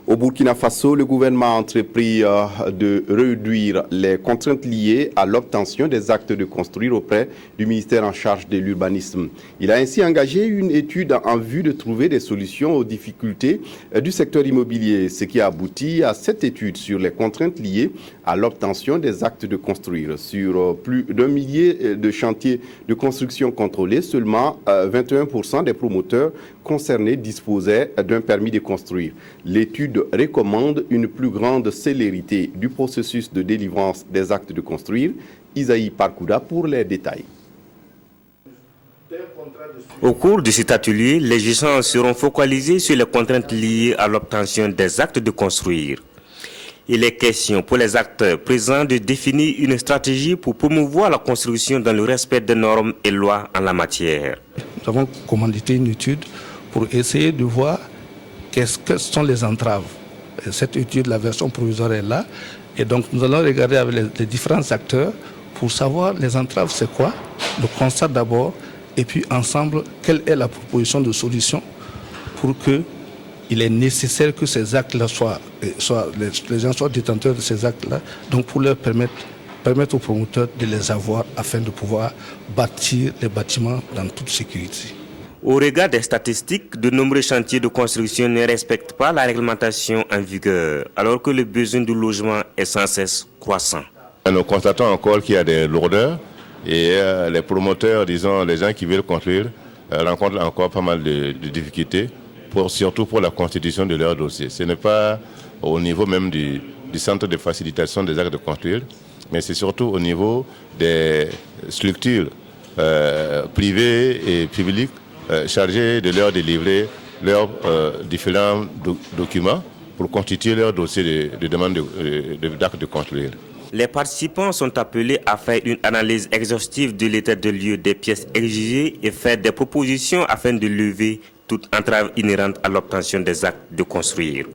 Au Burkina Faso, le gouvernement a entrepris de réduire les contraintes liées à l'obtention des actes de construire auprès du ministère en charge de l'urbanisme. Il a ainsi engagé une étude en vue de trouver des solutions aux difficultés du secteur immobilier, ce qui a abouti à cette étude sur les contraintes liées à l'obtention des actes de construire. Sur plus d'1 millier de chantiers de construction contrôlés, seulement 21% des promoteurs concernés disposaient d'un permis de construire. L'étude recommande une plus grande célérité du processus de délivrance des actes de construire. Isaïe Parkouda pour les détails. Au cours de cet atelier, les échanges seront focalisés sur les contraintes liées à l'obtention des actes de construire. Il est question pour les acteurs présents de définir une stratégie pour promouvoir la construction dans le respect des normes et lois en la matière. Nous avons commandité une étude pour essayer de voir quelles sont les entraves. Et cette étude, la version provisoire est là. Et donc nous allons regarder avec les différents acteurs pour savoir les entraves c'est quoi, le constat d'abord, et puis ensemble, quelle est la proposition de solution pour que il est nécessaire que ces actes-là les gens soient détenteurs de ces actes-là, donc pour leur permettre aux promoteurs de les avoir afin de pouvoir bâtir les bâtiments dans toute sécurité. Au regard des statistiques, de nombreux chantiers de construction ne respectent pas la réglementation en vigueur, alors que le besoin de logement est sans cesse croissant. Nous constatons encore qu'il y a des lourdeurs et les promoteurs, disons, les gens qui veulent construire, rencontrent encore pas mal de difficultés, surtout pour la constitution de leur dossier. Ce n'est pas au niveau même du centre de facilitation des actes de construire, mais c'est surtout au niveau des structures privées et publiques chargées de leur délivrer leurs différents documents pour constituer leur dossier de demande d'acte de construire. Les participants sont appelés à faire une analyse exhaustive de l'état de lieu des pièces exigées et faire des propositions afin de lever toute entrave inhérente à l'obtention des actes de construire.